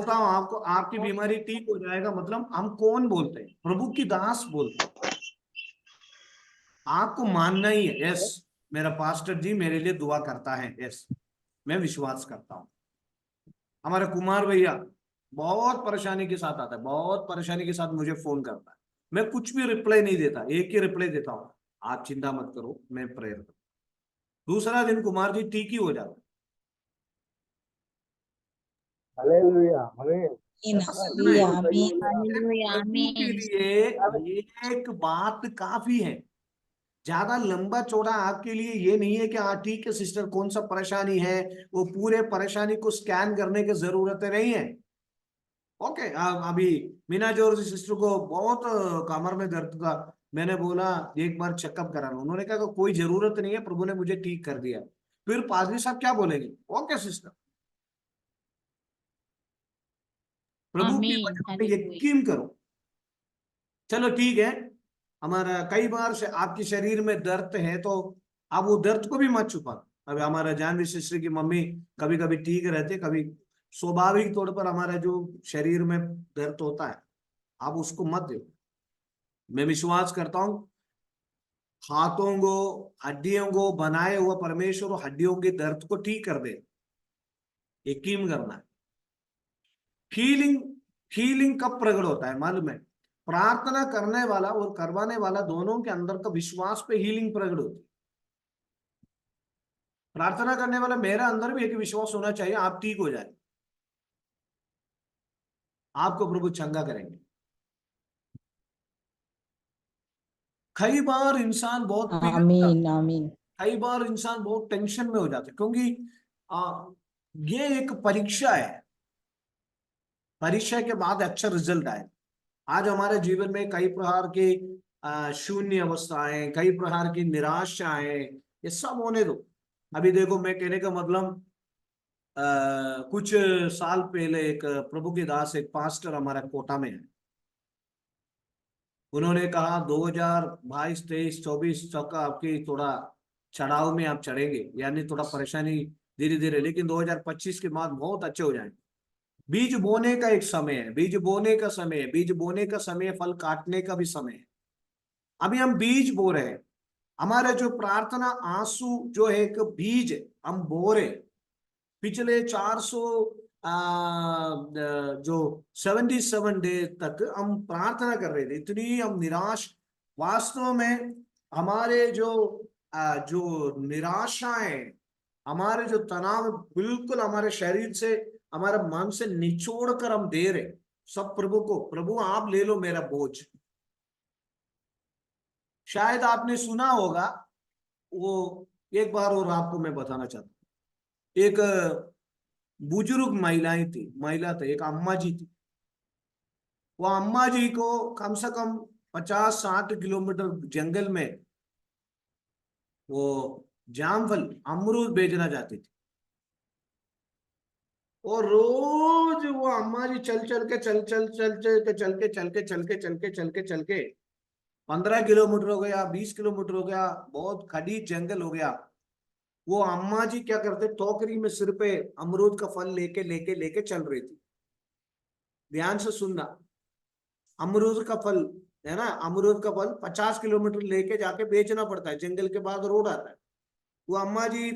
बताओ आपको, आपकी बीमारी ठीक हो जाएगा मतलब हम कौन बोलते हैं? प्रभु की दास बोलते हैं। आपको मानना ही है, यस मेरा पास्टर जी मेरे लिए दुआ करता है, यस मैं विश्वास करता हूँ। हमारे कुमार भैया बहुत परेशानी के साथ आता है, बहुत परेशानी के साथ मुझे फोन करता है, मैं कुछ भी रिप्लाई नहीं देता, एक ही रिप्लाई देता हूँ, आप चिंता मत करो मैं प्रेयर करूँ। दूसरा दिन कुमार जी ठीक ही हो जाता है। हालेलुया, आमीन। सच में हालेलुया, आमीन। हालेलुया, प्रभु के आमीन। लिए ये एक बात काफी है। ज्यादा लंबा चौड़ा आपके लिए ये नहीं है कि हाँ ठीक है सिस्टर कौन सा परेशानी है, वो पूरे परेशानी को स्कैन करने की जरूरत नहीं है। ओके, अभी मीना जॉर्ज सिस्टर को बहुत कमर में दर्द था, मैंने बोला एक बार चेकअप कराना, उन्होंने कहा कि कोई जरूरत नहीं है, प्रभु ने मुझे ठीक कर दिया। फिर पादरी साहब क्या बोलेंगे? ओके सिस्टर, प्रभु की आमीन। वचन पे हालेलुया। यकीन करो। चलो ठीक है, हमारा कई बार से आपके शरीर में दर्द है तो आप वो दर्द को भी मत छुपा। अभी हमारा जानवी सिस्टर की मम्मी कभी कभी ठीक रहते, कभी स्वाभाविक तौर पर हमारा जो शरीर में दर्द होता है आप उसको मत दो। मैं विश्वास करता हूँ हाथों को हड्डियों को बनाए हुआ परमेश्वर हड्डियों के दर्द को ठीक कर दे, यकीन करना है। हीलिंग, हीलिंग कब प्रकट होता है मालूम है? प्रार्थना करने वाला और करवाने वाला दोनों के अंदर का विश्वास पे हीलिंग प्रकट होती है। प्रार्थना करने वाला मेरा अंदर भी एक विश्वास होना चाहिए आप ठीक हो जाए, आपको प्रभु चंगा करेंगे। कई बार इंसान बहुत बिगड़ जाता आमीन, आमीन। है, कई बार इंसान बहुत टेंशन में हो जाता है क्योंकि ये एक परीक्षा है, परीक्षा के बाद अच्छा रिजल्ट आए। आज हमारे जीवन में कई प्रकार के शून्य अवस्थाएं, कई प्रकार की निराशाएं, ये सब होने दो। अभी देखो मैं कहने का मतलब कुछ साल पहले एक प्रभु के दास एक पास्टर हमारा कोटा में है, उन्होंने कहा 2022 23 24 तक आपकी थोड़ा चढ़ाव में आप चढ़ेंगे, यानी थोड़ा परेशानी धीरे धीरे, लेकिन 2025 के बाद बहुत अच्छे हो जाएंगे। बीज बोने का एक समय है, बीज बोने का समय है, बीज बोने का समय है, फल काटने का भी समय है। अभी हम बीज बो रहे हैं, हमारे जो प्रार्थना आंसू जो है एक बीज हम बो रहे। पिछले 400 जो 77 डे तक हम प्रार्थना कर रहे थे, इतनी हम निराश, वास्तव में हमारे जो निराशाएं, हमारे जो तनाव बिल्कुल हमारे शरीर से, हमारे मन से निचोड़ कर हम दे रहे सब प्रभु को, प्रभु आप ले लो मेरा बोझ। शायद आपने सुना होगा वो, एक बार और आपको मैं बताना चाहता हूँ। एक बुजुर्ग महिला थी, एक अम्मा जी थी। वो अम्मा जी को कम से कम 50-60 किलोमीटर जंगल में वो जामफल अमरूद बेचना चाहती थी। और रोज वो अम्मा जी चल चल के चल चल चल चल के चल के चल के चल के चल के चल के चल के 15 किलोमीटर हो गया, 20 किलोमीटर हो गया, बहुत खड़ी जंगल हो गया। वो अम्मा जी क्या करते, टोकरी में सिर पे अमरूद का फल लेके लेके लेके चल रही थी। ध्यान से सुनना, अमरूद का फल है ना, अमरूद का फल 50 किलोमीटर लेके जाके बेचना पड़ता है, जंगल के बाद रोड आता है। वो अम्मा जी,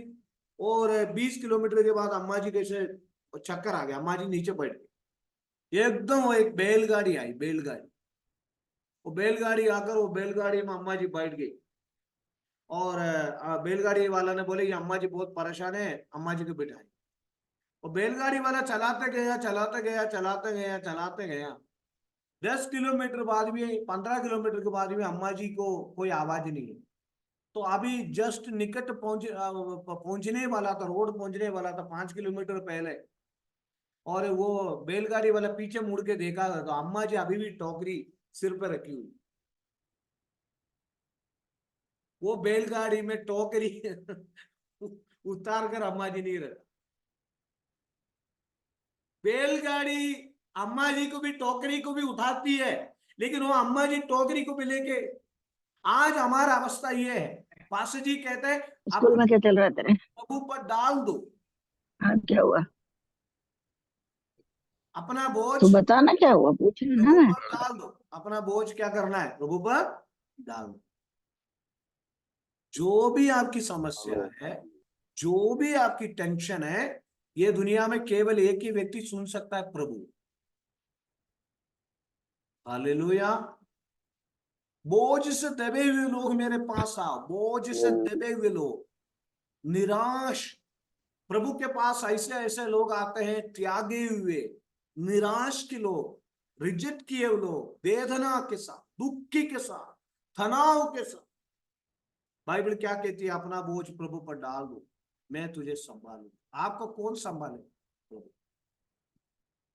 और 20 किलोमीटर के बाद अम्मा जी कैसे चक्कर आ गया, अम्मा जी नीचे बैठ गई एकदम। वो एक बैलगाड़ी आई, बैलगाड़ी, वो बैलगाड़ी आकर वो बैलगाड़ी में अम्मा जी बैठ गई। और बैलगाड़ी वाला ने बोले ये अम्मा जी बहुत परेशान है, अम्मा जी को बिठाई। वो बैलगाड़ी वाला चलाते गया चलाते गया चलाते गया चलाते गया, 10 किलोमीटर बाद भी, 15 किलोमीटर के बाद भी अम्मा जी को कोई आवाज नहीं है। तो अभी जस्ट निकट पहुंचने वाला था, रोड पहुंचने वाला था 5 किलोमीटर पहले, और वो बैलगाड़ी वाला पीछे मुड़ के देखा तो अम्मा जी अभी भी टोकरी सिर पर रखी हुई। वो बैलगाड़ी में टोकरी उतार कर अम्मा जी नहीं रखा। बैलगाड़ी अम्मा जी को भी टोकरी को भी उठाती है, लेकिन वो अम्मा जी टोकरी को भी लेके, आज हमारा अवस्था ये है। पास्टर जी कहते हैं स्कूल में अपने क्या चल रहा है तेरे? प्रभु पर डाल दो। हाँ, क्या हुआ? अपना बोझ तो बताना क्या हुआ, पूछ रहा ना प्रभु मैं। पर डाल दो। अपना बोझ क्या करना है, प्रभु पर डाल दो। जो भी आपकी समस्या है, जो भी आपकी टेंशन है, ये दुनिया में केवल एक ही व्यक्ति सुन सकता है, प्रभु। हालेलुया। बोझ से दबे हुए लोग मेरे पास आओ, बोझ से दबे हुए लोग, निराश। प्रभु के पास ऐसे ऐसे लोग आते हैं, त्यागे हुए, निराश के लोग, रिजेक्ट किए हुए लोग, वेदना के साथ, दुखी के साथ, तनाव के साथ। बाइबल क्या कहती है, अपना बोझ प्रभु पर डाल दो, मैं तुझे संभालू। आपको कौन संभालेगा, प्रभु।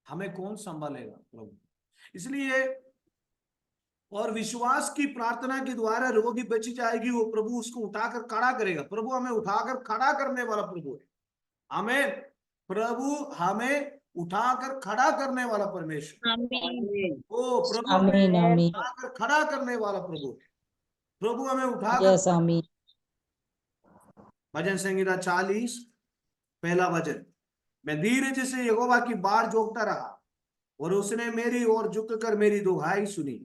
हमें कौन संभालेगा, प्रभु। इसलिए और विश्वास की प्रार्थना के द्वारा रोगी बची जाएगी, वो प्रभु उसको उठाकर खड़ा करेगा। प्रभु हमें उठाकर खड़ा करने वाला प्रभु है। हमें प्रभु हमें उठाकर खड़ा करने वाला परमेश्वर, आमीन। ओ प्रभु हमें आमीन आमीन। उठाकर खड़ा करने वाला प्रभु है। प्रभु हमें उठाकर। यस आमीन। भजन संहिता 40 पहला वचन। मैं धीरज से यहोवा की बाढ़ जोगता रहा, और उसने मेरी ओर झुककर मेरी दुहाई सुनी।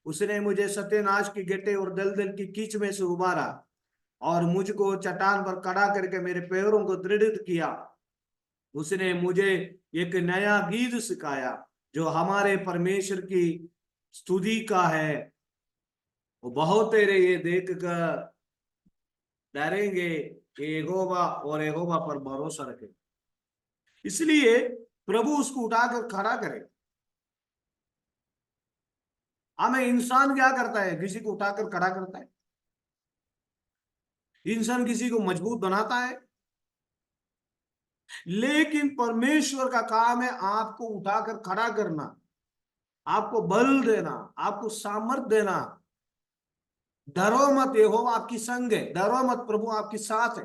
उसने मुझे सत्यनाश की गड्ढे और दलदल की कीच में से उबारा, और मुझको चट्टान पर खड़ा करके मेरे पैरों को दृढ़ किया। उसने मुझे एक नया गीत सिखाया, जो हमारे परमेश्वर की स्तुति का है। वो बहुत तेरे ये देख कर डरेंगे कि यहोवा और यहोवा पर भरोसा रखे। इसलिए प्रभु उसको उठाकर खड़ा करे। हमें इंसान क्या करता है, किसी को उठाकर खड़ा करता है। इंसान किसी को मजबूत बनाता है, लेकिन परमेश्वर का काम है आपको उठाकर खड़ा करना, आपको बल देना, आपको सामर्थ देना। डरो मत, यहोवा आपकी संग है। डरो मत, प्रभु आपके साथ है।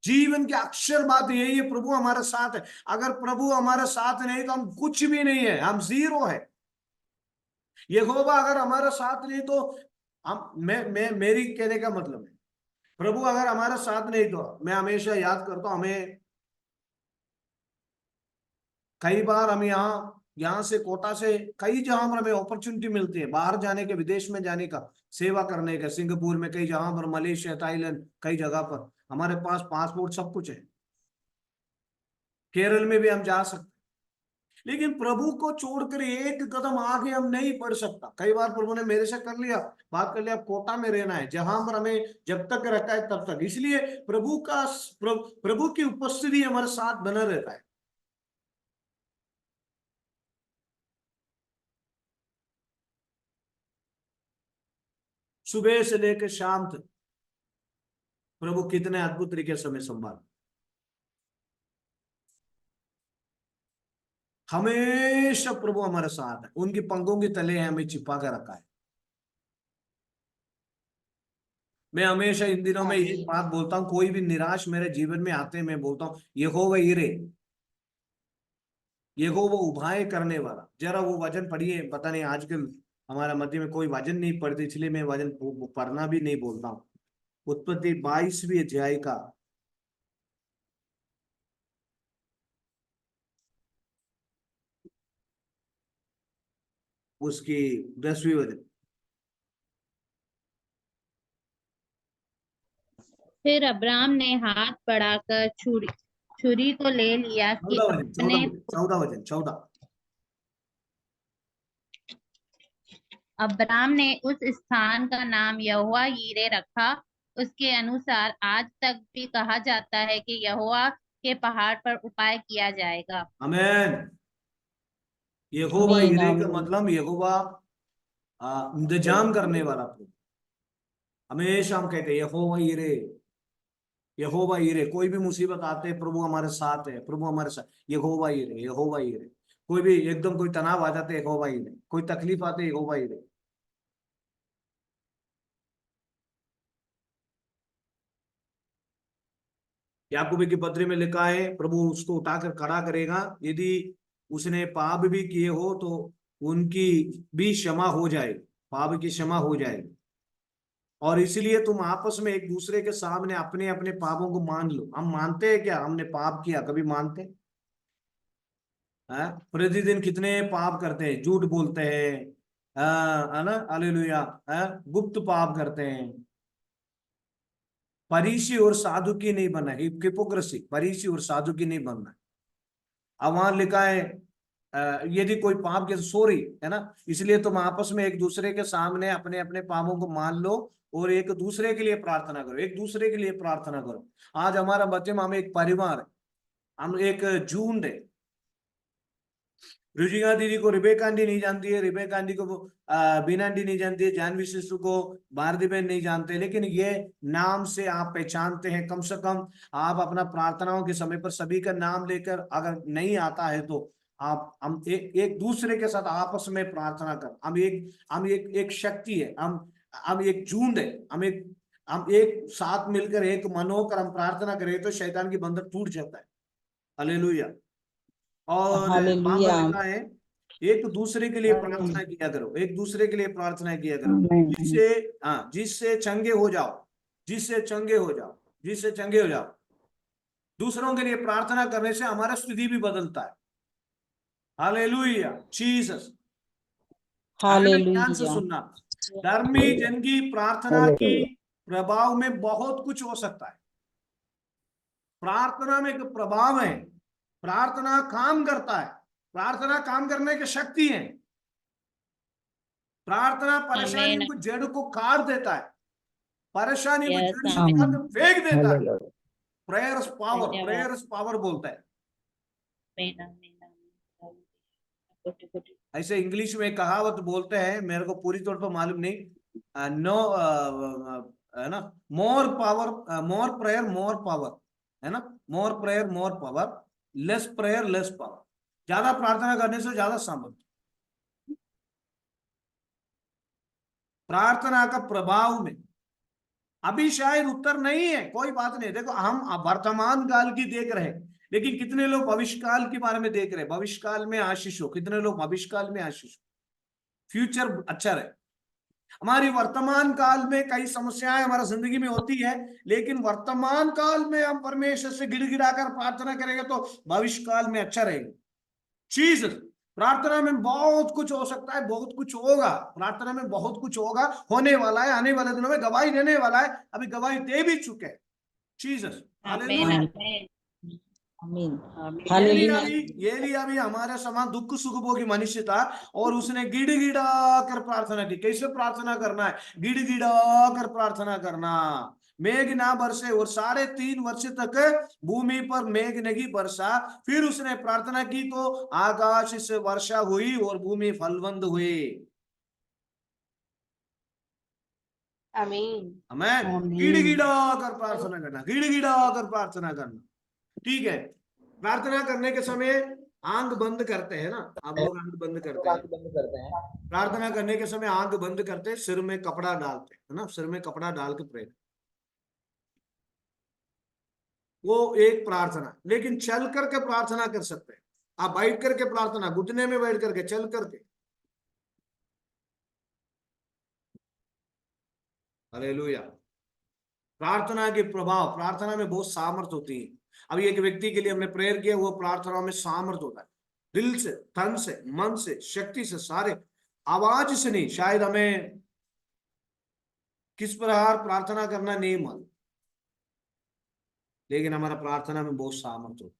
जीवन की अक्षर बात यही है, प्रभु हमारे साथ है। अगर प्रभु हमारे साथ नहीं तो हम कुछ भी नहीं है, हम जीरो है। यहोवा अगर हमारे साथ नहीं तो हम, मैं मेरी कहने का मतलब है, प्रभु अगर हमारे साथ नहीं तो, मैं हमेशा याद करता हूं, हमें कई बार हम यहाँ से कोटा से कई जहां पर हमें अपॉर्चुनिटी मिलती है बाहर जाने के, विदेश में जाने का, सेवा करने का। सिंगापुर में कई जहां पर, मलेशिया, थाईलैंड, कई जगह पर हमारे पास पासपोर्ट सब कुछ है। केरल में भी हम जा सकते, लेकिन प्रभु को छोड़कर एक कदम आगे हम नहीं बढ़ सकता। कई बार प्रभु ने मेरे से कर लिया, बात कर लिया, कोटा में रहना है, जहां पर हमें जब तक रखा है तब तक। इसलिए प्रभु की उपस्थिति हमारे साथ बना रहता है। सुबह से लेकर शाम तक प्रभु कितने अद्भुत तरीके से हमें संभाल, हमेशा प्रभु हमारे साथ है। उनकी पंखों के तले हमें छिपा कर रखा है। मैं हमेशा इन दिनों में एक बात बोलता हूँ, कोई भी निराश मेरे जीवन में आते हैं, मैं बोलता हूँ यहोवा यिरे, यहोवा उभाए करने वाला। जरा वो वचन पढ़िए। पता नहीं आजकल हमारे मध्य में कोई वचन नहीं पढ़ती, इसलिए मैं वचन पढ़ना भी नहीं बोलता हूँ। उत्पत्ति 22वीं अध्याय का उसकी 10वीं वचन। फिर अब्राम ने हाथ बढ़ाकर छुरी छुरी को ले लिया कि 14 वचन, 14 अपने वचन, 14 वचन, 14। अब्राम ने उस स्थान का नाम यहोवा यीरे रखा। उसके अनुसार आज तक भी कहा जाता है कि यहोवा के पहाड़ पर उपाय किया जाएगा। आमेन। यहोवा आमीन यिरे का आमीन। मतलब यहोवा इंतजाम करने वाला प्रभु। हमेशा हम कहते हैं यहोवा यिरे, यहोवा यिरे। कोई भी मुसीबत आते है, प्रभु हमारे साथ है, प्रभु हमारे साथ। यहोवा यिरे, यहोवा यिरे। कोई भी एकदम कोई तनाव आ जाते, यहोवा यिरे। कोई तकलीफ आते, यहोवा यिरे। याकूब की पत्री में लिखा है, प्रभु उसको उठाकर खड़ा करेगा। यदि उसने पाप भी किए हो तो उनकी भी क्षमा हो जाए, पाप की क्षमा हो जाए। और इसलिए तुम आपस में एक दूसरे के सामने अपने अपने पापों को मान लो। हम मानते हैं क्या, हमने पाप किया, कभी मानते? प्रतिदिन कितने पाप करते हैं, झूठ बोलते हैं, है ना, हालेलुया, गुप्त पाप करते हैं। फरीसी और साधु की नहीं बनना, हिपोक्रेसी, फरीसी और साधु की नहीं बनना। अब वहां लिखा है यदि कोई पाप के, सॉरी, है ना, इसलिए तुम आपस में एक दूसरे के सामने अपने अपने पापों को मान लो और एक दूसरे के लिए प्रार्थना करो, एक दूसरे के लिए प्रार्थना करो। आज हमारा बच्चे में, हम एक परिवार है, हम एक झुंड है। रुचिका दीदी को रिबेका आंटी नहीं जानती है, रिबेका आंटी को बीना आंटी नहीं जानती है, जानवी सिस्टर को भारती बहन नहीं जानते, लेकिन ये नाम से आप पहचानते हैं। कम से कम आप अपना प्रार्थनाओं के समय पर सभी का नाम लेकर, अगर नहीं आता है तो आप, हम एक दूसरे के साथ आपस में प्रार्थना कर। हम एक शक्ति है, हम एक झुंड है, हम एक साथ मिलकर एक मन होकर हम प्रार्थना करें तो शैतान की बंधन टूट जाता है। हालेलुया। और वहां पर हालेलुया। लिखा है एक दूसरे के लिए प्रार्थना किया करो, एक दूसरे के लिए प्रार्थना किया करो, जिससे चंगे हो जाओ, जिससे चंगे हो जाओ, जिससे चंगे हो जाओ। दूसरों के लिए प्रार्थना करने से हमारा स्थिति भी बदलता है। Hallelujah, Jesus. ध्यान से हालेलुया। सुनना, धर्मी जन की प्रार्थना की प्रभाव में बहुत कुछ हो सकता है। प्रार्थना में एक प्रभाव है, प्रार्थना काम करता है, प्रार्थना काम करने की शक्ति है। प्रार्थना परेशानी को, जड़ को काट देता है, परेशानी को जड़ से काट फेंक देता है। प्रेयर्स पावर, प्रेयर्स पावर बोलता है। ऐसे इंग्लिश में कहावत बोलते हैं, मेरे को पूरी तौर पर मालूम नहीं, नो, है ना, more power, more prayer more power, है ना, more prayer more power, less prayer less power. ज्यादा प्रार्थना करने से ज्यादा सामर्थ्य। प्रार्थना का प्रभाव में अभी शायद उत्तर नहीं है, कोई बात नहीं। देखो, हम वर्तमान काल की देख रहे हैं, लेकिन कितने लोग भविष्य काल के बारे में देख रहे हैं। भविष्य काल में आशीष हो, कितने लोग भविष्य काल में आशीष हो, फ्यूचर अच्छा रहे। हमारी वर्तमान काल में कई समस्याएं हमारा जिंदगी में होती है, लेकिन वर्तमान काल में हम परमेश्वर से गिड़गिड़ाकर प्रार्थना करेंगे तो भविष्य काल में अच्छा रहेगा। चीज प्रार्थना में बहुत कुछ हो सकता है, बहुत कुछ होगा, प्रार्थना में बहुत कुछ होगा, होने वाला है, आने वाले दिनों में गवाही देने वाला है, अभी गवाही दे भी चुके हैं। Jesus, hallelujah. एलिया भी हमारे समान दुख सुख भोगी मनुष्य था, और उसने गिड़गिड़ा कर प्रार्थना की। कैसे प्रार्थना करना है? गिड़गिड़ा कर प्रार्थना करना। मेघ ना बरसे और 3.5 वर्ष तक भूमि पर मेघ नहीं बरसा। फिर उसने प्रार्थना की तो आकाश से वर्षा हुई और भूमि फलवंत हुई। हमें गिड़गिड़ा कर प्रार्थना करना, गिड़गिड़ा कर प्रार्थना करना। ठीक है, प्रार्थना करने के समय आंख बंद करते हैं ना, आप लोग आंख बंद करते हैं। प्रार्थना करने के समय आंख बंद करते, सिर में कपड़ा डालते है ना, सिर में कपड़ा डाल के प्रे, वो एक प्रार्थना। लेकिन चल करके प्रार्थना कर सकते हैं, आप बैठ करके प्रार्थना, घुटने में बैठ करके, चल करके। हालेलुया। प्रार्थना के प्रभाव, प्रार्थना में बहुत सामर्थ होती है। अभी एक व्यक्ति के लिए हमने प्रेयर किया, वो प्रार्थना में सामर्थ होता है, दिल से, तन से, मन से, शक्ति से, सारे आवाज से नहीं। शायद हमें किस प्रकार प्रार्थना करना नहीं मालूम, लेकिन हमारा प्रार्थना में बहुत सामर्थ होता है।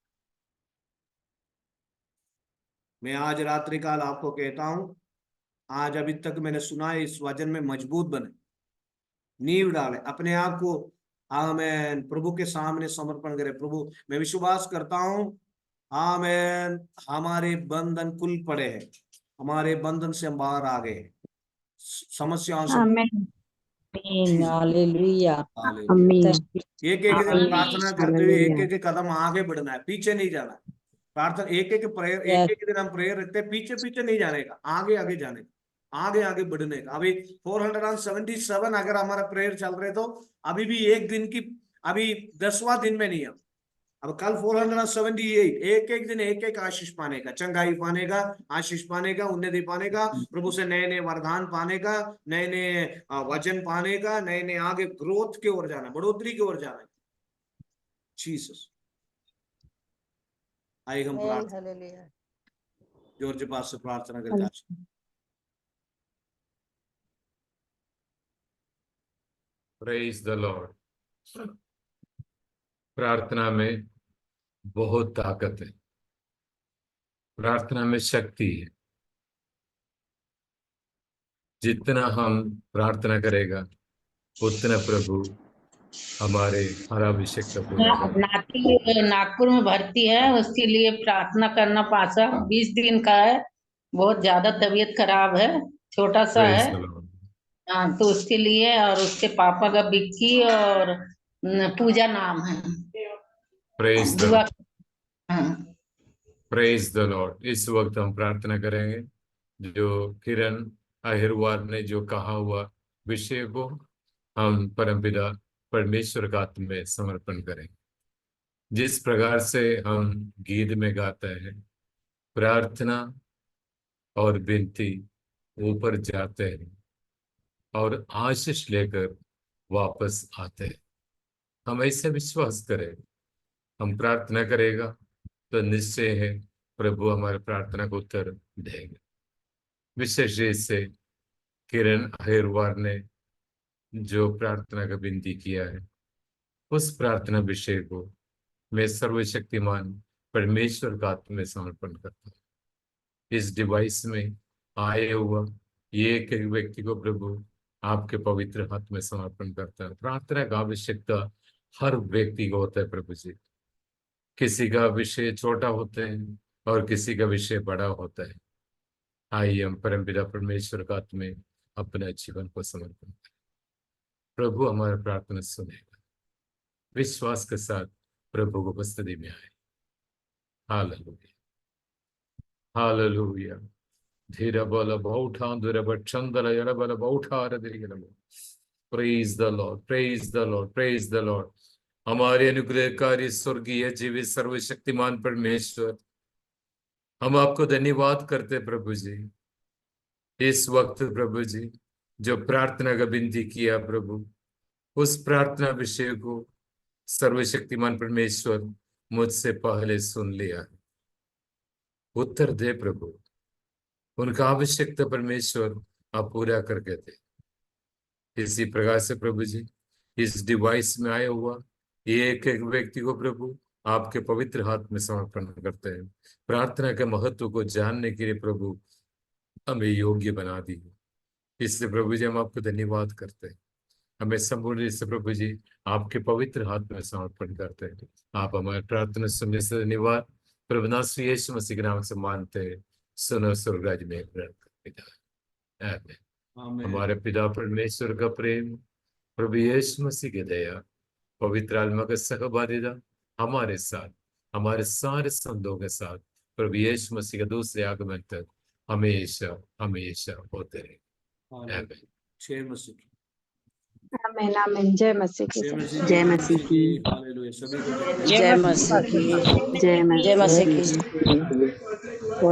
मैं आज रात्रि काल आपको कहता हूं, आज अभी तक मैंने सुना है, इस वचन में मजबूत बने, नींव डाले, अपने आप को आमेन प्रभु के सामने समर्पण करें। प्रभु, मैं विश्वास करता हूं, आमेन, हमारे बंधन खुल पड़े हैं, हमारे बंधन से हम बाहर आ गए, समस्याओं से। हालेलुया। एक एक दिन प्रार्थना करते हुए एक एक कदम आगे बढ़ना है, पीछे नहीं जाना। प्रार्थना एक एक प्रेयर, एक एक दिन हम प्रेयर रखते हैं, पीछे पीछे नहीं जाने का, आगे आगे जाने का, आगे आगे बढ़ने का। अभी 477 अगर हमारा प्रेयर चल रहे तो अभी भी एक दिन की, अभी 10वां दिन में नहीं है, अब कल 478, एक एक दिन एक एक आशीष पाने का, चंगाई पाने का, आशीष पाने का, उन्नति पाने का, प्रभु से नए नए वरदान पाने का, नए नए वचन पाने का, नए नए आगे ग्रोथ की ओर जाना, बढ़ोतरी की ओर जाना। जीसस, आइए हम प्रार्थना। जॉर्ज पास से प्रार्थना करता है। Praise the Lord. प्रार्थना में बहुत ताकत है, प्रार्थना में शक्ति है। जितना हम प्रार्थना करेगा उतना प्रभु हमारे हर आवश्यकता पूरा करेगा। नागपुर में भर्ती है, उसके लिए प्रार्थना करना। पासा 20 दिन का है, बहुत ज्यादा तबीयत खराब है, छोटा सा है। Praise the Lord. हाँ, तो उसके लिए, और उसके पापा का बिक्की और पूजा नाम है। प्रेज द दुआ। लॉर्ड। हाँ, प्रेज द लॉर्ड। इस वक्त हम प्रार्थना करेंगे, जो किरण अहिरवार ने जो कहा हुआ विषय को हम परमपिता परमेश्वर का हाथ में समर्पण करेंगे। जिस प्रकार से हम गीत में गाते हैं, प्रार्थना और विनती ऊपर जाते हैं और आशीष लेकर वापस आते हैं। हम ऐसे विश्वास करें, हम प्रार्थना करेगा तो निश्चय है प्रभु हमारे प्रार्थना को उत्तर देंगे। विशेष रूप से किरण अहिरवार ने जो प्रार्थना का विनती किया है, उस प्रार्थना विषय को मैं सर्वशक्तिमान परमेश्वर का हाथ में समर्पण करता हूँ। इस डिवाइस में आए हुआ एक एक व्यक्ति को प्रभु आपके पवित्र हाथ में समर्पण करता है। प्रार्थना का आवश्यकता हर व्यक्ति को होता है प्रभु जी। किसी का विषय छोटा होता है और किसी का विषय बड़ा होता है। आइए हम परमपिता परमेश्वर का हाथ में अपने जीवन को समर्पण करें। प्रभु हमारा प्रार्थना सुनेगा। विश्वास के साथ प्रभु को उपस्थिति में आए। Hallelujah, hallelujah. धीरे बल बहुठा दुर बंदल यड़ बल बहुठार praise the lord, praise the lord, praise the lord. हमारे अनुग्रहकारी स्वर्गीय जीवित सर्वशक्तिमान परमेश्वर, हम आपको धन्यवाद करते प्रभु जी। इस वक्त प्रभु जी जो प्रार्थना का विनती किया प्रभु, उस प्रार्थना विषय को सर्वशक्तिमान परमेश्वर मुझसे पहले सुन लिया है। उत्तर दे प्रभु, उनका आवश्यकता परमेश्वर आप पूरा करके दे। इसी प्रकार से प्रभु जी इस डिवाइस में आया हुआ एक एक व्यक्ति को प्रभु आपके पवित्र हाथ में समर्पण करते हैं। प्रार्थना के महत्व को जानने के लिए प्रभु हमें योग्य बना दी। इसलिए प्रभु जी हम आपको धन्यवाद करते हैं। हमें संपूर्ण रूप से प्रभु जी आपके पवित्र हाथ में समर्पण करते हैं। आप हमारे प्रार्थना सुनने से धन्यवाद। प्रभु नासरी यीशु मसीह के नाम से मानते हैं। सुनो स्वर्गराज में पिता। आमीन। हमारे पिता परमेश्वर का प्रेम, प्रभु यीशु मसीह की दया, पवित्र आत्मा का सहभागिता हमारे साथ, हमारे सारे संतों के साथ प्रभु यीशु मसीह के दूसरे आगमन तक हमेशा हमेशा होते रहे। आमीन। जय मसीह की। आमीन, आमीन। जय मसीह की। जय मसीह की। हालेलुया। सभी को जय मसीह की। जय जय मसीह की। मसीह की।